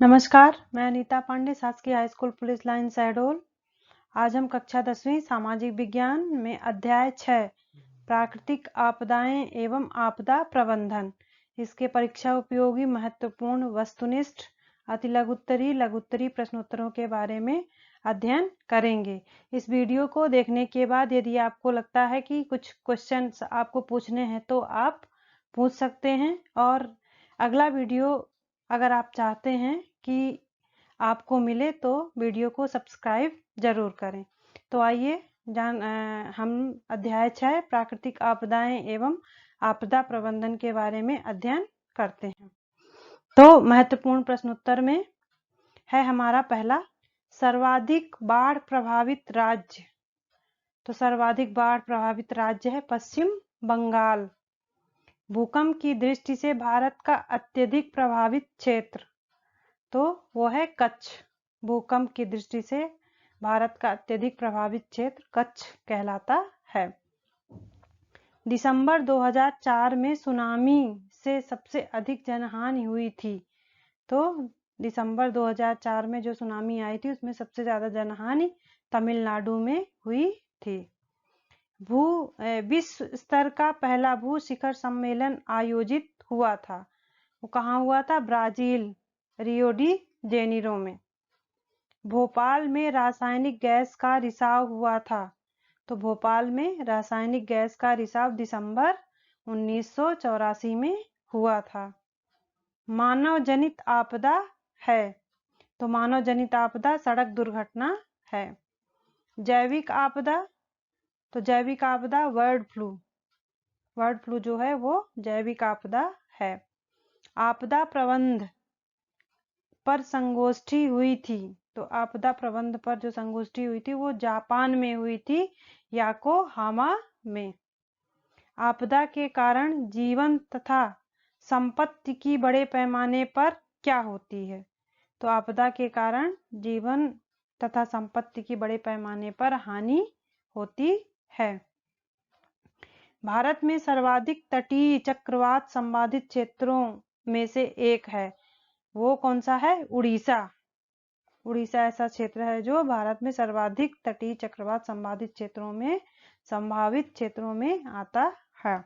नमस्कार, मैं अनीता पांडे, शासकीय high school police line Shahdol. आज हम कक्षा 10वीं सामाजिक विज्ञान में अध्याय 6 प्राकृतिक आपदाएं एवं आपदा प्रबंधन, इसके परीक्षा उपयोगी महत्वपूर्ण वस्तुनिष्ठ अति लघुत्तरी लघुत्तरी प्रश्नोत्तरों के बारे में अध्ययन करेंगे। इस वीडियो को देखने के बाद यदि आपको लगता है कि कुछ क्वेश्चन आपको पूछने हैं तो आप पूछ सकते हैं, और अगला वीडियो अगर आप चाहते हैं कि आपको मिले तो वीडियो को सब्सक्राइब जरूर करें। तो आइए हम अध्याय 6 प्राकृतिक आपदाएं एवं आपदा प्रबंधन के बारे में अध्ययन करते हैं। तो महत्वपूर्ण प्रश्नोत्तर में है हमारा पहला, सर्वाधिक बाढ़ प्रभावित राज्य। तो सर्वाधिक बाढ़ प्रभावित राज्य है पश्चिम बंगाल। भूकंप की दृष्टि से भारत का अत्यधिक प्रभावित क्षेत्र, तो वो है कच्छ। भूकंप की दृष्टि से भारत का अत्यधिक प्रभावित क्षेत्र कच्छ कहलाता है। दिसंबर 2004 में सुनामी से सबसे अधिक जनहानि हुई थी। तो दिसंबर 2004 में जो सुनामी आई थी उसमें सबसे ज्यादा जनहानि तमिलनाडु में हुई थी। विश्व स्तर का पहला भू शिखर सम्मेलन आयोजित हुआ था। वो कहाँ हुआ था? ब्राजील, रियो डी जेनेरो में। भोपाल में रासायनिक गैस का रिसाव हुआ था। तो भोपाल में रासायनिक गैस का रिसाव दिसंबर 1984 में हुआ था। मानव जनित आपदा है। तो मानव जनित आपदा सड़क दुर्घटना है। जैविक आपदा, तो जैविक आपदा बर्ड फ्लू जो है वो जैविक आपदा है। आपदा प्रबंध पर संगोष्ठी हुई थी। तो आपदा प्रबंध पर जो संगोष्ठी हुई थी वो जापान में हुई थी, योकोहामा में। आपदा के कारण जीवन तथा संपत्ति की बड़े पैमाने पर क्या होती है? तो आपदा के कारण जीवन तथा संपत्ति की बड़े पैमाने पर हानि होती है। भारत में सर्वाधिक तटीय चक्रवात संबाधित क्षेत्रों में से एक है, वो कौन सा है? उड़ीसा। उड़ीसा ऐसा क्षेत्र है जो भारत में सर्वाधिक तटीय चक्रवात संबाधित क्षेत्रों में संभावित क्षेत्रों में आता है।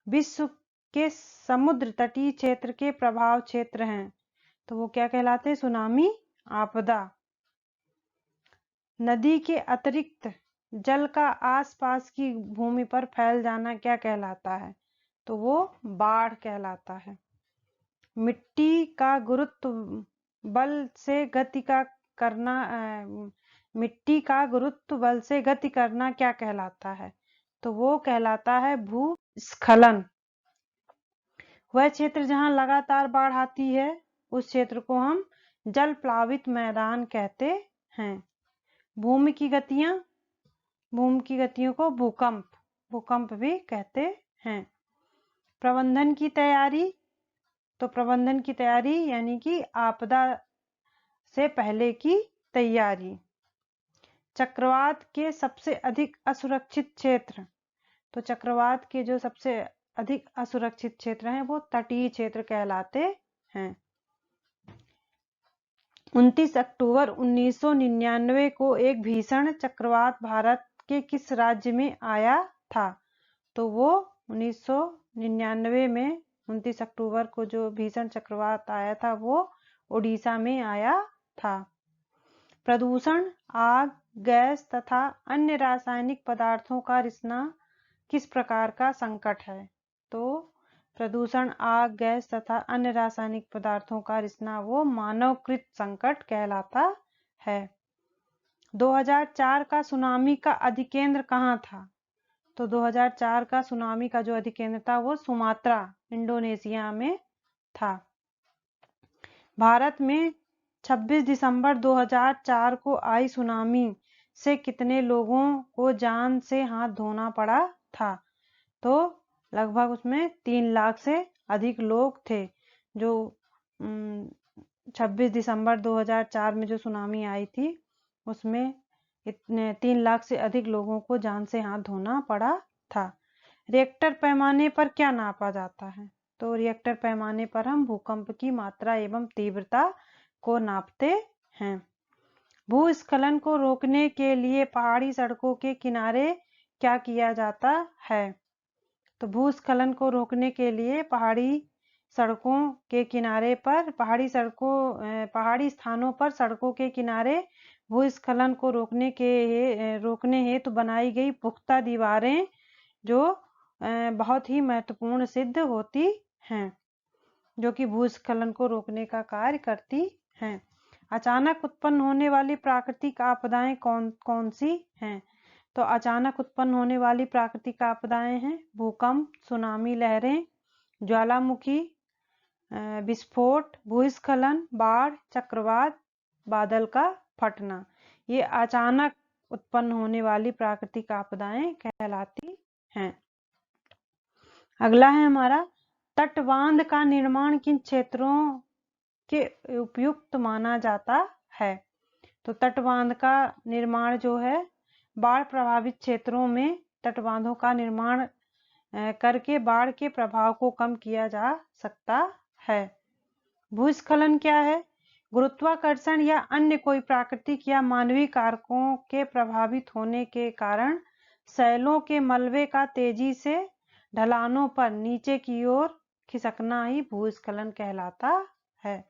विश्व के समुद्र तटीय क्षेत्र के प्रभाव क्षेत्र हैं, तो वो क्या कहलाते हैं? सुनामी आपदा। नदी के अतिरिक्त जल का आसपास की भूमि पर फैल जाना क्या कहलाता है? तो वो बाढ़ कहलाता है। मिट्टी का गुरुत्व बल से गति का करना मिट्टी का गुरुत्व बल से गति करना क्या कहलाता है? तो वो कहलाता है भूस्खलन। वह क्षेत्र जहां लगातार बाढ़ आती है उस क्षेत्र को हम जल प्लावित मैदान कहते हैं। भूमि की गतियों को भूकंप भी कहते हैं। प्रबंधन की तैयारी, तो प्रबंधन की तैयारी यानी कि आपदा से पहले की तैयारी। चक्रवात के सबसे अधिक असुरक्षित क्षेत्र, तो चक्रवात के जो सबसे अधिक असुरक्षित क्षेत्र हैं वो तटीय क्षेत्र कहलाते हैं। 29 अक्टूबर 1999 को एक भीषण चक्रवात भारत के किस राज्य में आया था? तो वो 1999 में 29 अक्टूबर को जो भीषण चक्रवात आया था वो उड़ीसा में आया था। प्रदूषण, आग, गैस तथा अन्य रासायनिक पदार्थों का रिसना किस प्रकार का संकट है? तो प्रदूषण, आग, गैस तथा अन्य रासायनिक पदार्थों का रिसना वो मानवकृत संकट कहलाता है। 2004 का सुनामी का अधिकेंद्र कहाँ था? तो 2004 का सुनामी का जो अधिकेंद्र था वो सुमात्रा, इंडोनेशिया में था। भारत में 26 दिसंबर 2004 को आई सुनामी से कितने लोगों को जान से हाथ धोना पड़ा था? तो लगभग उसमें 3 लाख से अधिक लोग थे। जो 26 दिसंबर 2004 में जो सुनामी आई थी उसमें इतने 3 लाख से अधिक लोगों को जान से हाथ धोना पड़ा था। रिएक्टर पैमाने पर क्या नापा जाता है? तो रिएक्टर पैमाने पर हम भूकंप की मात्रा एवं तीव्रता को नापते हैं। भूस्खलन को रोकने के लिए पहाड़ी सड़कों के किनारे क्या किया जाता है? तो भूस्खलन को रोकने के लिए पहाड़ी सड़कों के किनारे पर पहाड़ी स्थानों पर सड़कों के किनारे भूस्खलन को रोकने हेतु बनाई गई पुख्ता दीवारें जो बहुत ही महत्वपूर्ण सिद्ध होती हैं, जो कि भूस्खलन को रोकने का कार्य करती हैं। अचानक उत्पन्न होने वाली प्राकृतिक आपदाएं कौन कौन सी हैं? तो अचानक उत्पन्न होने वाली प्राकृतिक आपदाएं हैं भूकंप, सुनामी लहरें, ज्वालामुखी, विस्फोट, भूस्खलन, बाढ़, चक्रवात, बादल का फटना। ये अचानक उत्पन्न होने वाली प्राकृतिक आपदाएं कहलाती हैं। अगला है हमारा, तटबांध का निर्माण किन क्षेत्रों के उपयुक्त माना जाता है? तो तटबांध का निर्माण जो है बाढ़ प्रभावित क्षेत्रों में तटबांधों का निर्माण करके बाढ़ के प्रभाव को कम किया जा सकता है। भूस्खलन क्या है? गुरुत्वाकर्षण या अन्य कोई प्राकृतिक या मानवीय कारकों के प्रभावित होने के कारण शैलों के मलबे का तेजी से ढलानों पर नीचे की ओर खिसकना ही भूस्खलन कहलाता है।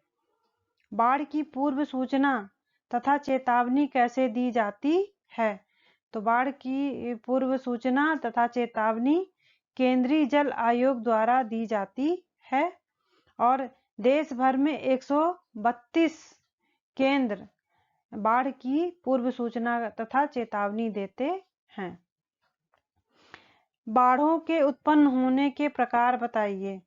बाढ़ की पूर्व सूचना तथा चेतावनी कैसे दी जाती है? तो बाढ़ की पूर्व सूचना तथा चेतावनी केंद्रीय जल आयोग द्वारा दी जाती है और देश भर में 132 केंद्र बाढ़ की पूर्व सूचना तथा चेतावनी देते हैं। बाढ़ों के उत्पन्न होने के प्रकार बताइए।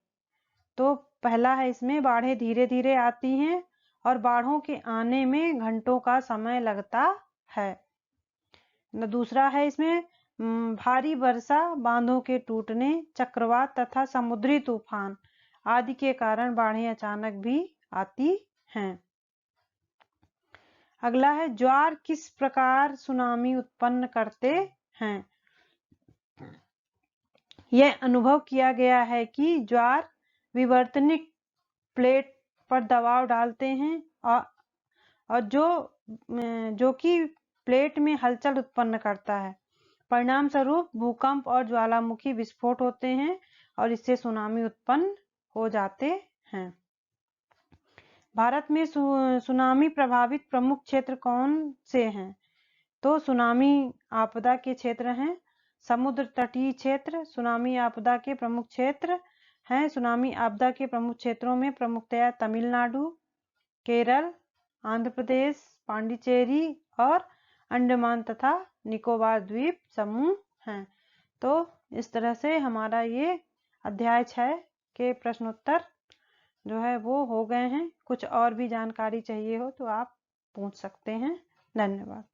तो पहला है इसमें बाढ़ें धीरे धीरे आती हैं और बाढ़ों के आने में घंटों का समय लगता है। दूसरा है इसमें भारी वर्षा, बांधों के टूटने, चक्रवात तथा समुद्री तूफान आदि के कारण बाढ़ें अचानक भी आती हैं। अगला है, ज्वार किस प्रकार सुनामी उत्पन्न करते हैं? यह अनुभव किया गया है कि ज्वार विवर्तनिक प्लेट पर दबाव डालते हैं और जो कि प्लेट में हलचल उत्पन्न करता है। परिणाम स्वरूप भूकंप और ज्वालामुखी विस्फोट होते हैं और इससे सुनामी उत्पन्न हो जाते हैं। भारत में सुनामी प्रभावित प्रमुख क्षेत्र कौन से हैं? तो सुनामी आपदा के क्षेत्र हैं समुद्र तटीय क्षेत्र। सुनामी आपदा के प्रमुख क्षेत्र हैं। सुनामी आपदा के प्रमुख क्षेत्रों में प्रमुखतया तमिलनाडु, केरल, आंध्र प्रदेश, पांडिचेरी और अंडमान तथा निकोबार द्वीप समूह हैं। तो इस तरह से हमारा ये अध्याय 6 के प्रश्नोत्तर जो है वो हो गए हैं। कुछ और भी जानकारी चाहिए हो तो आप पूछ सकते हैं। धन्यवाद।